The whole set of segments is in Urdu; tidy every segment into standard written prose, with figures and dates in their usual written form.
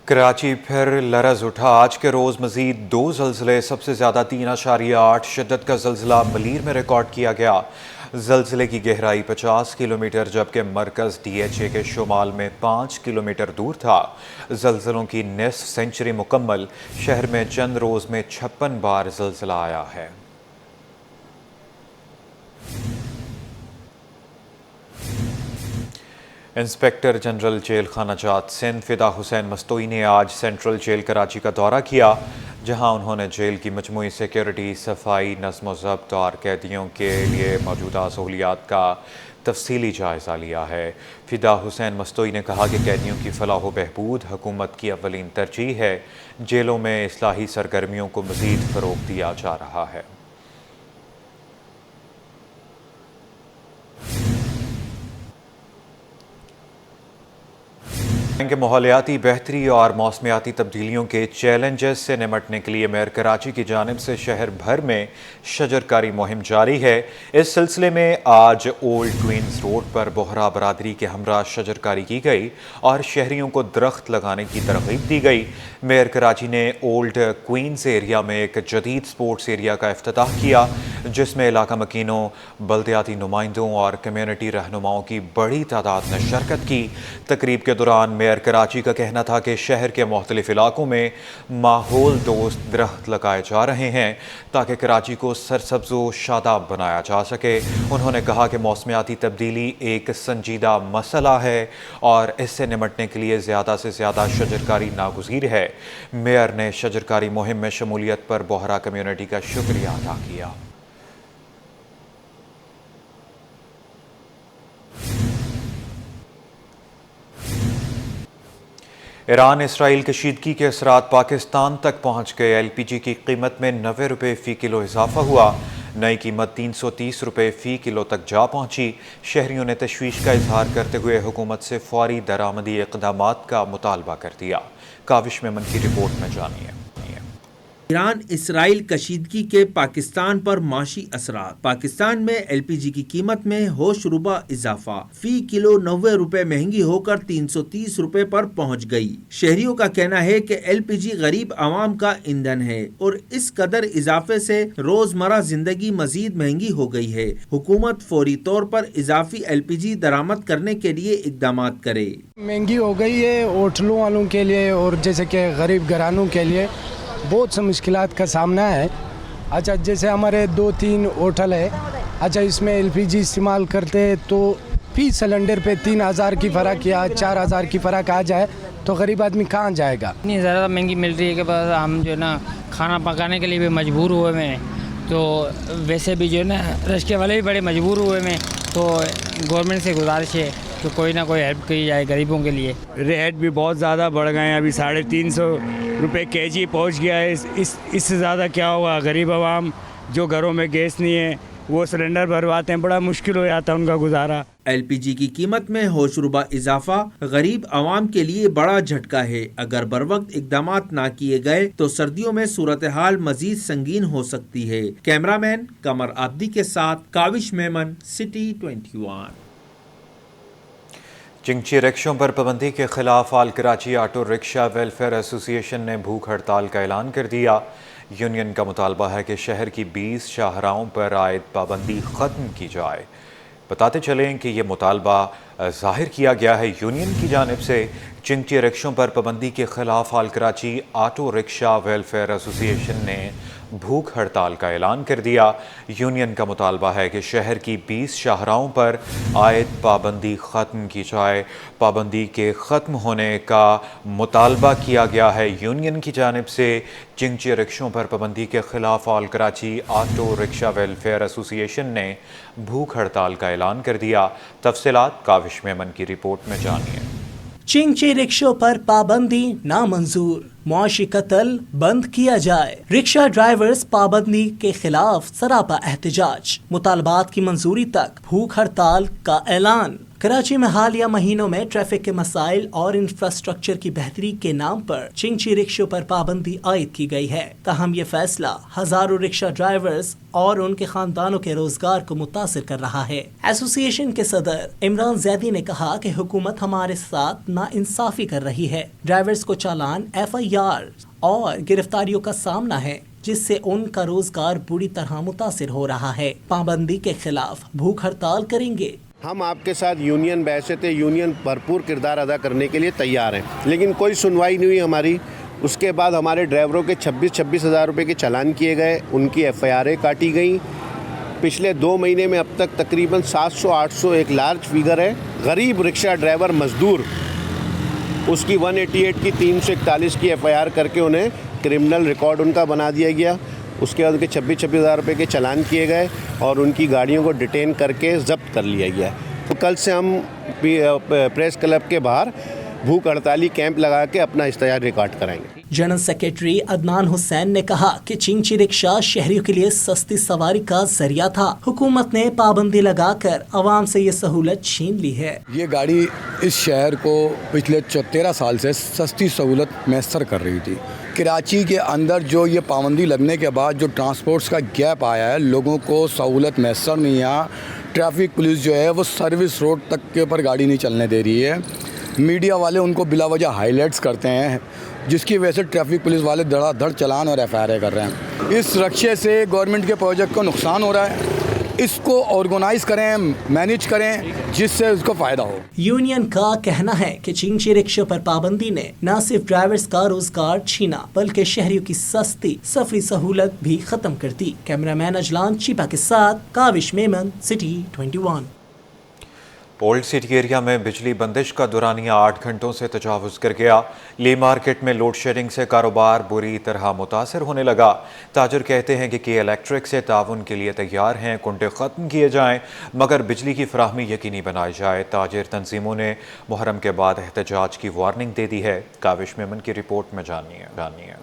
کراچی پھر لرز اٹھا۔ آج کے روز مزید 2 زلزلے، سب سے زیادہ 3.8 شدت کا زلزلہ ملیر میں ریکارڈ کیا گیا۔ زلزلے کی گہرائی 50 کلومیٹر جبکہ مرکز DHA کے شمال میں 5 کلومیٹر دور تھا۔ زلزلوں کی نصف سنچری مکمل، شہر میں چند روز میں 56 بار زلزلہ آیا ہے۔ انسپکٹر جنرل جیل خانہ جات سندھ فدا حسین مستوئی نے آج سینٹرل جیل کراچی کا دورہ کیا، جہاں انہوں نے جیل کی مجموعی سیکیورٹی، صفائی، نظم و ضبط اور قیدیوں کے لیے موجودہ سہولیات کا تفصیلی جائزہ لیا ہے۔ فدا حسین مستوئی نے کہا کہ قیدیوں کی فلاح و بہبود حکومت کی اولین ترجیح ہے۔ جیلوں میں اصلاحی سرگرمیوں کو مزید فروغ دیا جا رہا ہے۔ کہ ماحولیاتی بہتری اور موسمیاتی تبدیلیوں کے چیلنجز سے نمٹنے کے لیے میئر کراچی کی جانب سے شہر بھر میں شجرکاری مہم جاری ہے۔ اس سلسلے میں آج اولڈ کوئنز روڈ پر بوہرا برادری کے ہمراہ شجرکاری کی گئی اور شہریوں کو درخت لگانے کی ترغیب دی گئی۔ میئر کراچی نے اولڈ کوئنز ایریا میں ایک جدید سپورٹس ایریا کا افتتاح کیا، جس میں علاقہ مکینوں، بلدیاتی نمائندوں اور کمیونٹی رہنماؤں کی بڑی تعداد نے شرکت کی۔ تقریب کے دوران میئر کراچی کا کہنا تھا کہ شہر کے مختلف علاقوں میں ماحول دوست درخت لگائے جا رہے ہیں تاکہ کراچی کو سرسبز و شاداب بنایا جا سکے۔ انہوں نے کہا کہ موسمیاتی تبدیلی ایک سنجیدہ مسئلہ ہے اور اس سے نمٹنے کے لیے زیادہ سے زیادہ شجرکاری ناگزیر ہے۔ میئر نے شجرکاری مہم میں شمولیت پر بوہرا کمیونٹی کا شکریہ ادا کیا۔ ایران اسرائیل کشیدگی کے اثرات پاکستان تک پہنچ گئے۔ LPG کی قیمت میں 90 روپے فی کلو اضافہ ہوا، نئی قیمت 330 روپے فی کلو تک جا پہنچی۔ شہریوں نے تشویش کا اظہار کرتے ہوئے حکومت سے فوری درآمدی اقدامات کا مطالبہ کر دیا۔ کاوش میمن کی رپورٹ میں جانیے۔ ایران اسرائیل کشیدگی کے پاکستان پر معاشی اثرات۔ پاکستان میں LPG کی قیمت میں ہوش ربا اضافہ، فی کلو 90 روپے مہنگی ہو کر 330 روپے پر پہنچ گئی۔ شہریوں کا کہنا ہے کہ LPG غریب عوام کا ایندھن ہے اور اس قدر اضافے سے روزمرہ زندگی مزید مہنگی ہو گئی ہے۔ حکومت فوری طور پر اضافی LPG درآمد کرنے کے لیے اقدامات کرے۔ مہنگی ہو گئی ہے ہوٹلوں والوں کے لیے اور جیسے کہ غریب گھرانوں کے لیے بہت سے مشکلات کا سامنا ہے۔ اچھا جیسے ہمارے 2-3 ہوٹل ہے، اچھا اس میں LPG استعمال کرتے تو فی سلنڈر پہ 3000 کی فرق یا 4000 کی فرق آ جائے تو غریب آدمی کہاں جائے گا؟ اتنی زیادہ مہنگی مل رہی ہے کہ بس ہم جو ہے نا کھانا پکانے کے لیے بھی مجبور ہوئے ہیں، تو ویسے بھی جو ہے نا رشکے والے بھی بڑے مجبور ہوئے ہیں، تو گورنمنٹ سے گزارش ہے کہ کوئی نہ کوئی ہیلپ کی جائے غریبوں کے لیے۔ ریٹ بھی بہت زیادہ بڑھ گئے ہیں، ابھی 350 روپے kg پہنچ گیا ہے۔ اس سے زیادہ کیا ہوگا؟ غریب عوام جو گھروں میں گیس نہیں ہے وہ سلنڈر بھرواتے ہیں، بڑا مشکل ہو جاتا ہے ان کا گزارا۔ LPG کی قیمت میں ہوش ربا اضافہ غریب عوام کے لیے بڑا جھٹکا ہے۔ اگر بروقت اقدامات نہ کیے گئے تو سردیوں میں صورتحال مزید سنگین ہو سکتی ہے۔ کیمرہ مین قمر عابدی کے ساتھ کاوش میمن، سٹی 21۔ چنگچی رکشوں پر پابندی کے خلاف آل کراچی آٹو رکشہ ویلفیئر ایسوسی ایشن نے بھوک ہڑتال کا اعلان کر دیا۔ یونین کا مطالبہ ہے کہ شہر کی 20 شاہراہوں پر عائد پابندی ختم کی جائے۔ بتاتے چلیں کہ یہ مطالبہ ظاہر کیا گیا ہے یونین کی جانب سے۔ چنگچی رکشوں پر پابندی کے خلاف آل کراچی آٹو رکشہ ویلفیئر ایسوسی ایشن نے بھوک ہڑتال کا اعلان کر دیا۔ یونین کا مطالبہ ہے کہ شہر کی 20 شاہراہوں پر عائد پابندی ختم کی جائے۔ پابندی کے ختم ہونے کا مطالبہ کیا گیا ہے یونین کی جانب سے۔ چنگچی رکشوں پر پابندی کے خلاف آل کراچی آٹو رکشہ ویلفیئر ایسوسی ایشن نے بھوک ہڑتال کا اعلان کر دیا۔ تفصیلات کاوش میمن کی رپورٹ میں جانیے۔ چنگچی رکشوں پر پابندی نامنظور، معاشی قتل بند کیا جائے۔ رکشہ ڈرائیورز پابندی کے خلاف سراپا احتجاج، مطالبات کی منظوری تک بھوک ہڑتال کا اعلان۔ کراچی میں حالیہ مہینوں میں ٹریفک کے مسائل اور انفراسٹرکچر کی بہتری کے نام پر چنگچی رکشوں پر پابندی عائد کی گئی ہے، تاہم یہ فیصلہ ہزاروں رکشہ ڈرائیورز اور ان کے خاندانوں کے روزگار کو متاثر کر رہا ہے۔ ایسوسی ایشن کے صدر عمران زیدی نے کہا کہ حکومت ہمارے ساتھ ناانصافی کر رہی ہے، ڈرائیورز کو چالان، FIR اور گرفتاریوں کا سامنا ہے، جس سے ان کا روزگار بری طرح متاثر ہو رہا ہے۔ پابندی کے خلاف بھوک ہڑتال کریں گے۔ ہم آپ کے ساتھ یونین بحثیت یونین بھرپور کردار ادا کرنے کے لیے تیار ہیں، لیکن کوئی سنوائی نہیں ہوئی ہماری۔ اس کے بعد ہمارے ڈرائیوروں کے 26 ہزار روپے کے چالان کیے گئے، ان کی FIRیں کاٹی گئیں۔ پچھلے 2 مہینے میں اب تک تقریباً 700-800 ایک لارج فیگر ہے۔ غریب رکشہ ڈرائیور مزدور، اس کی 188 کی 341 کی FIR کر کے انہیں کرمنل ریکارڈ ان کا بنا دیا گیا۔ اس کے بعد ان کے 26 ہزار روپے کے چالان کیے گئے اور ان کی گاڑیوں کو ڈیٹین کر کے ضبط کر لیا گیا۔ تو کل سے ہم پریس کلب کے باہر بھوک ہڑتالی کیمپ لگا کے اپنا اشتہار ریکارڈ کرائیں گے۔ جنرل سیکریٹری عدنان حسین نے کہا کہ چنگچی رکشہ شہریوں کے لیے سستی سواری کا ذریعہ تھا، حکومت نے پابندی لگا کر عوام سے یہ سہولت چھین لی ہے۔ یہ گاڑی اس شہر کو پچھلے 13 سال سے سستی سہولت میسر کر رہی تھی۔ کراچی کے اندر جو یہ پابندی لگنے کے بعد جو ٹرانسپورٹس کا گیپ آیا ہے، لوگوں کو سہولت میسر نہیں آیا، ٹریفک پولیس جو ہے وہ سروس روڈ تک کے اوپر گاڑی نہیں چلنے دے رہی ہے، میڈیا والے ان کو بلا وجہ ہائی لائٹس کرتے ہیں، جس کی وجہ سے ٹریفک پولیس والے دھڑا دھڑ چلان اور FIR کر رہے ہیں۔ اس رکشے سے گورنمنٹ کے پروجیکٹ کو نقصان ہو رہا ہے، اس کو آرگنائز کریں، مینیج کریں، جس سے اس کو فائدہ ہو۔ یونین کا کہنا ہے کہ چنگچی رکشوں پر پابندی نے نہ صرف ڈرائیورز کا روزگار چھینا بلکہ شہریوں کی سستی سفری سہولت بھی ختم کر دی۔ کیمرہ مین اجلان چیپا کے ساتھ Kawish Memon, city 21۔ Old city area میں بجلی بندش کا دورانیہ 8 گھنٹوں سے تجاوز کر گیا۔ لی مارکیٹ میں لوڈ شیڈنگ سے کاروبار بری طرح متاثر ہونے لگا۔ تاجر کہتے ہیں کہ کے الیکٹرک سے تعاون کے لیے تیار ہیں، کنڈے ختم کیے جائیں مگر بجلی کی فراہمی یقینی بنائی جائے۔ تاجر تنظیموں نے محرم کے بعد احتجاج کی وارننگ دے دی ہے۔ کاوش میمن کی رپورٹ میں جانیے۔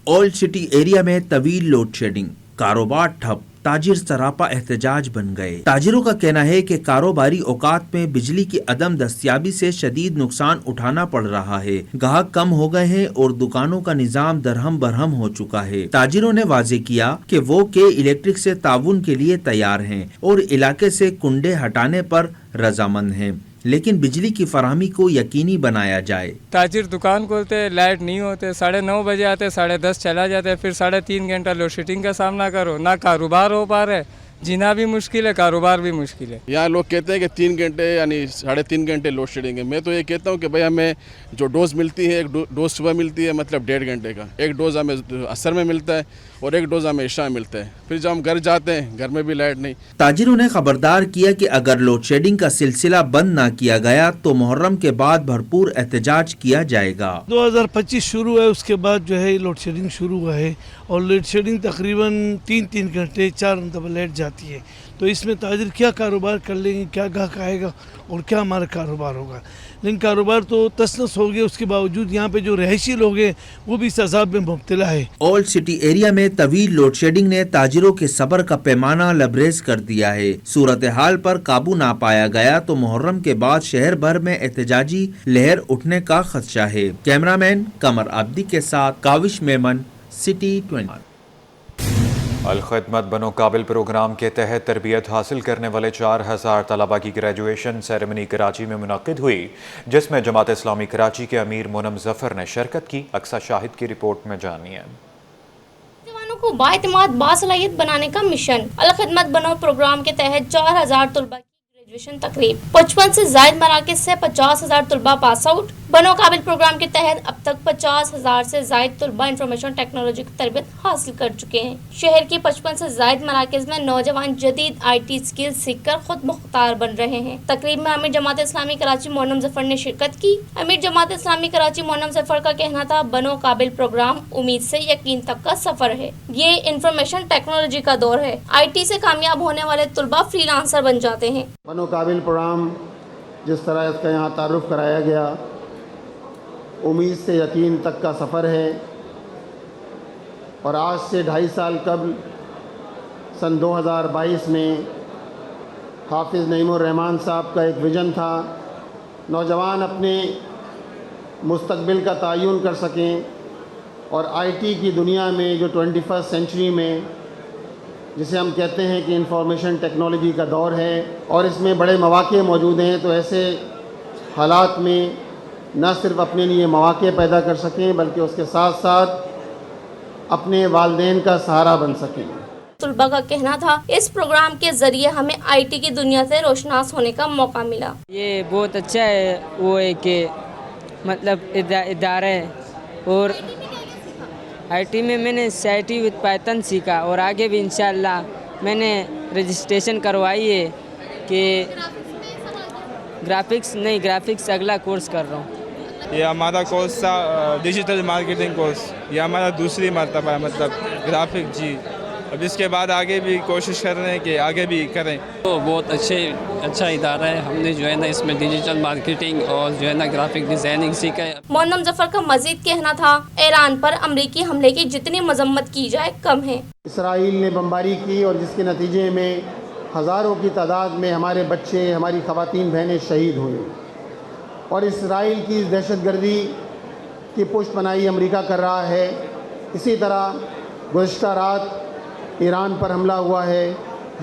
اولڈ سٹی ایریا میں طویل لوڈ شیڈنگ، کاروبار ٹھپ، تاجر سراپا احتجاج بن گئے۔ تاجروں کا کہنا ہے کہ کاروباری اوقات میں بجلی کی عدم دستیابی سے شدید نقصان اٹھانا پڑ رہا ہے، گاہک کم ہو گئے ہیں اور دکانوں کا نظام درہم برہم ہو چکا ہے۔ تاجروں نے واضح کیا کہ وہ کے الیکٹرک سے تعاون کے لیے تیار ہیں اور علاقے سے کنڈے ہٹانے پر رضامند ہیں، لیکن بجلی کی فراہمی کو یقینی بنایا جائے۔ تاجر دکان کھولتے، لائٹ نہیں ہوتے، 9:30 بجے آتے، 10:30 چلا جاتے، پھر 3.5 گھنٹہ لوڈ شیڈنگ کا سامنا کرو، نہ کاروبار ہو پا رہا ہے، جینا بھی مشکل ہے، کاروبار بھی مشکل ہے۔ یہاں لوگ کہتے ہیں کہ 3 گھنٹے یعنی 3.5 گھنٹے لوڈ شیڈنگ ہے۔ میں تو یہ کہتا ہوں کہ بھائی ہمیں جو ڈوز ملتی ہے، ایک ڈوز صبح ملتی ہے مطلب 1.5 گھنٹے کا، ایک ڈوز ہمیں عصر میں ملتا ہے اور ایک ڈوز ہمیں عشاء میں ملتا ہے، پھر جب ہم گھر جاتے ہیں گھر میں بھی لائٹ نہیں۔ تاجروں نے خبردار کیا کہ اگر لوڈ شیڈنگ کا سلسلہ بند نہ کیا گیا تو محرم کے بعد بھرپور احتجاج کیا جائے گا۔ 2025 شروع ہے، اس کے بعد جو ہے لوڈ شیڈنگ شروع ہوا ہے اور لوڈ شیڈنگ تقریباً 3 گھنٹے 4 دفعہ لائٹ جاتی ہے، تو اس میں تاجر کیا کاروبار کر لیں گے، کیا گاہک آئے گا اور کیا ہمارا کاروبار ہوگا۔ لیکن کاروبار تو تس نس ہو گیا، اس کے باوجود یہاں پہ جو رہائشی لوگ ہیں وہ بھی اس عذاب میں مبتلا ہے۔ اولڈ سٹی ایریا میں طویل لوڈ شیڈنگ نے تاجروں کے صبر کا پیمانہ لبریز کر دیا ہے۔ صورتحال پر قابو نہ پایا گیا تو محرم کے بعد شہر بھر میں احتجاجی لہر اٹھنے کا خدشہ ہے۔ کیمرہ مین قمر عابدی کے ساتھ کاوش میمن، سٹی 21۔ الخدمت بنو قابل پروگرام کے تحت تربیت حاصل کرنے والے 4000 طلبہ کی گریجویشن سیریمنی کراچی میں منعقد ہوئی، جس میں جماعت اسلامی کراچی کے امیر مونم ظفر نے شرکت کی۔ اقصی شاہد کی رپورٹ میں جانیے۔ نوجوانوں کو بااعتماد باصلاحیت بنانے کا مشن الخدمت بنو پروگرام کے تحت 4000 طلبہ کی گریجویشن تقریب، 55 سے زائد مراکز سے 50,000 طلبہ پاس آؤٹ۔ بنو قابل پروگرام کے تحت اب تک 50,000 سے زائد طلبہ انفارمیشن ٹیکنالوجی کی تربیت حاصل کر چکے ہیں۔ شہر کی 55 سے زائد مراکز میں نوجوان جدید IT اسکل سیکھ کر خود مختار بن رہے ہیں۔ تقریب میں امیر جماعت اسلامی کراچی مونم ظفر نے شرکت کی۔ امیر جماعت اسلامی کراچی مونم ظفر کا کہنا تھا، بنو قابل پروگرام امید سے یقین تک کا سفر ہے۔ یہ انفارمیشن ٹیکنالوجی کا دور ہے، IT سے کامیاب ہونے والے طلبہ فری لانسر بن جاتے ہیں۔ بنو قابل پروگرام جس طرح اس کا یہاں تعارف کرایا گیا، امید سے یقین تک کا سفر ہے، اور آج سے 2.5 سال قبل سن 2022 میں حافظ نعیم الرحمان صاحب کا ایک ویژن تھا نوجوان اپنے مستقبل کا تعین کر سکیں اور آئی ٹی کی دنیا میں جو 21 سینچری میں جسے ہم کہتے ہیں کہ انفارمیشن ٹیکنالوجی کا دور ہے اور اس میں بڑے مواقع موجود ہیں، تو ایسے حالات میں نہ صرف اپنے لیے مواقع پیدا کر سکیں بلکہ اس کے ساتھ ساتھ اپنے والدین کا سہارا بن سکیں۔ طلباء کا کہنا تھا اس پروگرام کے ذریعے ہمیں آئی ٹی کی دنیا سے روشناس ہونے کا موقع ملا۔ یہ بہت اچھا ہے، وہ ہے کہ مطلب ادارہ ہے، اور آئی ٹی میں نے CIT وتھ پائتھن سیکھا اور آگے بھی انشاءاللہ میں نے رجسٹریشن کروائی ہے کہ گرافکس اگلا کورس کر رہا ہوں۔ یہ ہمارا کورس تھا ڈیجیٹل مارکیٹنگ کورس، یہ ہمارا دوسری مرتبہ ہے مطلب گرافک جی۔ اب اس کے بعد آگے بھی کوشش کر رہے ہیں کہ آگے بھی کریں۔ تو بہت اچھا ادارہ ہے، ہم نے جو ہے نا اس میں ڈیجیٹل مارکیٹنگ اور جو ہے نا گرافک ڈیزائننگ سیکھا ہے۔ مونم ظفر کا مزید کہنا تھا ایران پر امریکی حملے کی جتنی مذمت کی جائے کم ہے۔ اسرائیل نے بمباری کی اور جس کے نتیجے میں ہزاروں کی تعداد میں ہمارے بچے، ہماری خواتین بہنیں شہید ہوئیں، اور اسرائیل کی دہشت گردی کی پشت پناہی امریکہ کر رہا ہے۔ اسی طرح گزشتہ رات ایران پر حملہ ہوا ہے۔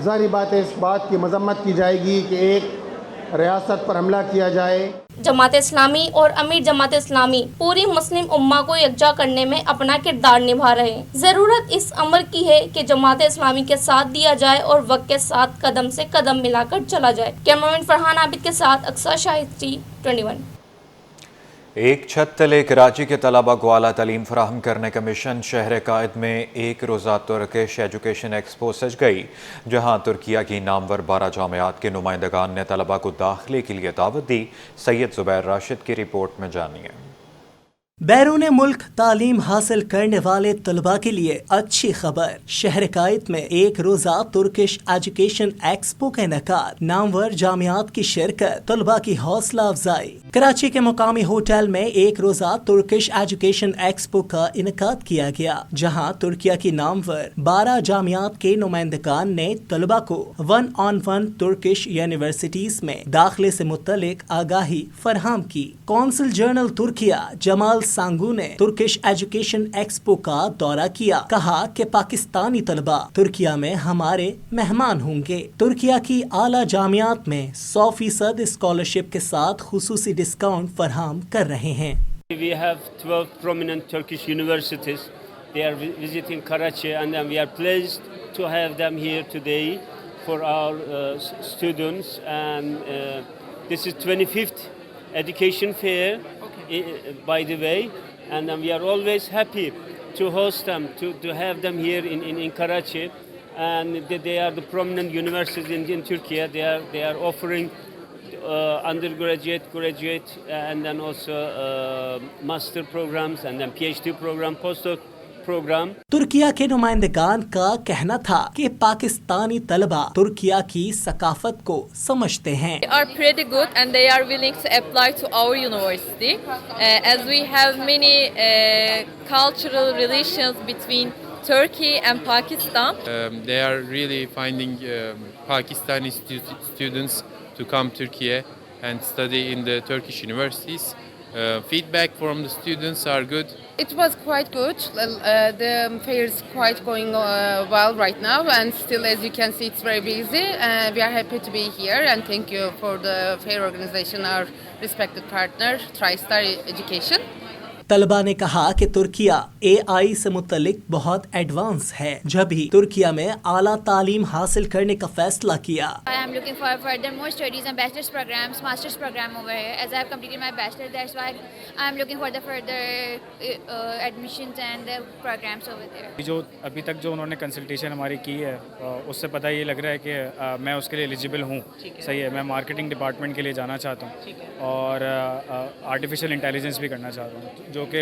ظاہری بات ہے اس بات کی مذمت کی جائے گی کہ ایک ریاست پر حملہ کیا جائے۔ جماعت اسلامی اور امیر جماعت اسلامی پوری مسلم امہ کو یکجا کرنے میں اپنا کردار نبھا رہے ہیں۔ ضرورت اس امر کی ہے کہ جماعت اسلامی کے ساتھ دیا جائے اور وقت کے ساتھ قدم سے قدم ملا کر چلا جائے۔ کیمرمین فرحان عابد کے ساتھ اقصی شاہد 21۔ ایک چھت تلے کراچی کے طلباء کو اعلیٰ تعلیم فراہم کرنے کا مشن شہر قائد میں ایک روزہ ترکش ایجوکیشن ایکسپو سج گئی، جہاں ترکیہ کی نامور 12 جامعات کے نمائندگان نے طلباء کو داخلے کے لیے دعوت دی۔ سید زبیر راشد کی رپورٹ میں جانیے۔ بیرون ملک تعلیم حاصل کرنے والے طلباء کے لیے اچھی خبر، شہر قائد میں ایک روزہ ترکش ایجوکیشن ایکسپو کا انعقاد، نامور جامعات کی شرکت، طلباء کی حوصلہ افزائی۔ کراچی کے مقامی ہوٹل میں ایک روزہ ترکش ایجوکیشن ایکسپو کا انعقاد کیا گیا، جہاں ترکیہ کی نامور 12 جامعات کے نمائندگان نے طلباء کو 1-on-1 ترکش یونیورسٹیز میں داخلے سے متعلق آگاہی فراہم کی۔ کونسل جنرل ترکیہ جمال سانگو نے ترکش ایجوکیشن ایکسپو کا دورہ کیا، کہا کہ پاکستانی طلباء ترکیہ میں ہمارے مہمان ہوں گے۔ ترکیہ کی اعلیٰ جامعات میں 100% اسکالرشپ کے ساتھ خصوصی ڈسکاؤنٹ فراہم کر رہے ہیں۔ We have 12 prominent Turkish universities. They are visiting Karachi and we are pleased to have them here today for our students, and this is 25th education fair. By the way, and we are always happy to host them, to have them here in Karachi, and they are the prominent universities in Turkey. They are offering undergraduate, graduate, and then also master programs, and then PhD program, postdoc program. Türkiye کے نمائندگان کا کہنا تھا کہ پاکستانی طلباء ترکیہ کی ثقافت کو سمجھتے ہیں۔ They are pretty good and they are willing to apply to our university as we have many cultural relations between Turkey and Pakistan. They are really finding Pakistani students to come to Turkey and study in the Turkish universities. Feedback from the students are good. It was quite good. The fair is quite going well right now, and still, as you can see, it's very busy. We are happy to be here, and thank you for the fair organization, our respected partner, TriStar Education. طلباء نے کہا کہ ترکیہ AI سے متعلق بہت ایڈوانس ہے، جب ہی ترکیہ میں اعلیٰ تعلیم حاصل کرنے کا فیصلہ کیا۔ I am looking for further more studies and bachelor's programs, master's program over here. As I have completed my bachelor, that's why I am looking for the further admissions and the programs over there. جو ابھی تک جو انہوں نے کنسلٹیشن ہماری کی ہے اس سے پتہ یہ لگ رہا ہے کہ میں اس کے لیے ایلیجیبل ہوں۔ صحیح ہے، میں مارکیٹنگ ڈپارٹمنٹ کے لیے جانا چاہتا ہوں اور آرٹیفیشیل انٹیلیجنس بھی کرنا چاہتا ہوں، جو کہ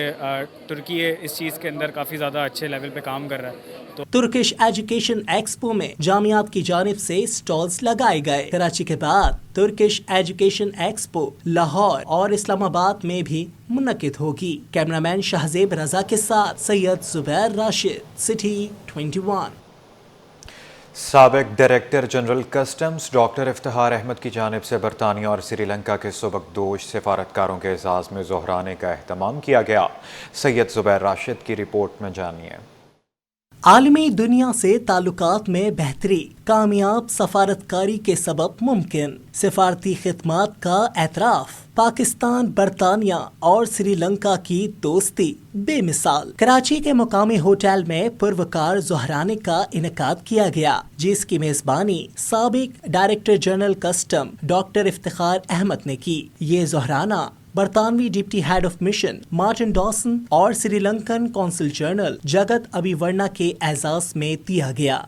ترکی اس چیز کے اندر کافی زیادہ اچھے لیول پہ کام کر رہا ہے۔ ترکش ایجوکیشن ایکسپو میں جامعات کی جانب سے سٹالز لگائے گئے۔ کراچی کے بعد ترکش ایجوکیشن ایکسپو لاہور اور اسلام آباد میں بھی منعقد ہوگی۔ کیمرامین شہزیب رضا کے ساتھ سید زبیر راشد، سٹی 21۔ سابق director general customs doctor Iftikhar Ahmed کی جانب سے برطانیہ اور سری لنکا کے سبکدوش سفارتکاروں کے اعزاز میں ظہرانے کا اہتمام کیا گیا۔ سید زبیر راشد کی رپورٹ میں جانیے۔ عالمی دنیا سے تعلقات میں بہتری کامیاب سفارتکاری کے سبب ممکن، سفارتی خدمات کا اعتراف، پاکستان، برطانیہ اور سری لنکا کی دوستی بے مثال۔ کراچی کے مقامی ہوٹل میں پروکار ظہرانے کا انعقاد کیا گیا، جس کی میزبانی سابق director general custom doctor Iftikhar Ahmed نے کی۔ یہ ظہرانہ برطانوی deputy head of mission Martin Dawson اور Sri Lankan consul general Jagath Abeywarna کے اعزاز میں دیا گیا۔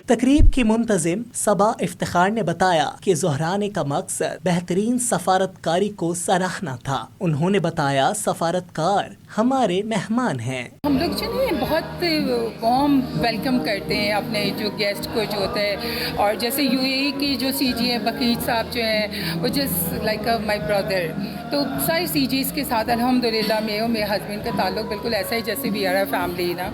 تقریب کی منتظم صبا افتخار نے بتایا کہ ظہرانے کا مقصد بہترین سفارتکاری کو سراہنا تھا۔ انہوں نے بتایا سفارتکار ہمارے مہمان ہیں۔ ہم لوگ جو ہے بہت وارم ویلکم کرتے ہیں اپنے جو گیسٹ کو جو ہوتا ہے، اور جیسے یو اے ای کی جو سی جی ہیں بقیت صاحب جو ہیں وہ جسٹ لائک مائی برادر، تو سارے سی جیز کے ساتھ الحمدللہ میں اور میرے ہسبینڈ کا تعلق بالکل ایسا ہی جیسے بھی آ فیملی نا،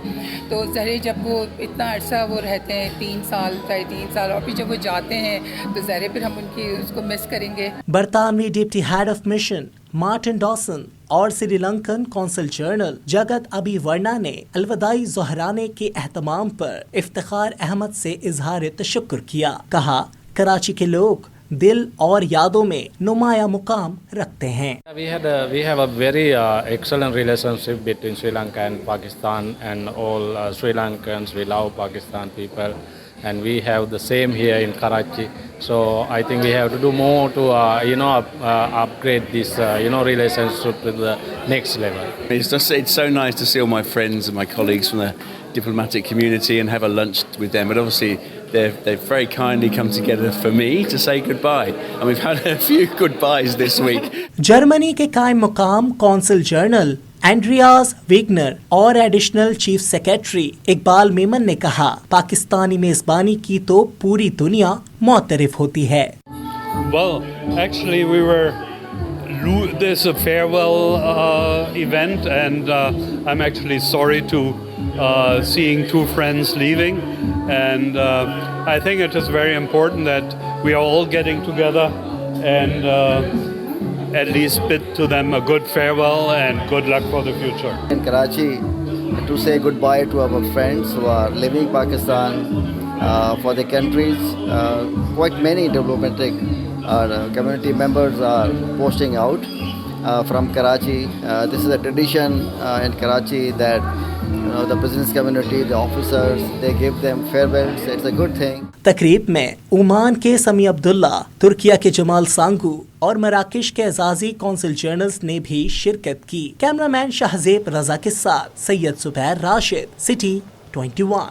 تو ظاہر جب وہ اتنا عرصہ وہ رہتے ہیں 3 سال 3.5 سال، اور پھر جب وہ جاتے ہیں تو ظاہر پھر ہم ان کی اس کو مس کریں گے۔ برطانوی deputy head of mission Martin Dawson اور Sri Lankan consul general Jagath Abeywarna نے الوداعی ظہرانے کے اہتمام پر افتخار احمد سے اظہار تشکر کیا۔ کہا کراچی کے لوگ دل اور یادوں میں نمایاں مقام رکھتے ہیں۔ We have a very excellent relationship between Sri Lanka and Pakistan, and all Sri Lankans, we love Pakistan people, and we have the same here in Karachi. So I think we have to do more to upgrade this relationship to the next level. It's so nice to see all my friends and my colleagues from the diplomatic community and have a lunch with them, but obviously they've very kindly come together for me to say goodbye, and we've had a few goodbyes this week. Germany کے قائم مقام کونسل جنرل اینڈریاس ویگنر اور additional chief secretary Iqbal Memon نے کہا پاکستانی میزبانی کی تو پوری دنیا معترف ہوتی ہے۔ Well, actually there's a farewell event, and I'm actually sorry to seeing two friends leaving, and I think it is very important that we are all getting together and at least bid to them a good farewell and good luck for the future. In Karachi, to say goodbye to our friends who are leaving Pakistan for their countries. Quite many diplomatic community members are posting out from Karachi. This is a tradition in Karachi that the business community, the officers, they give them farewells. It's a good thing. تقریب میں عمان کے سمی عبداللہ، ترکیہ کے جمال سانگو اور مراکش کے اعزازی کونسل جنرلز نے بھی شرکت کی۔ کیمرہ مین شہزیب رضا کے ساتھ سید زبیر راشد، سٹی 21۔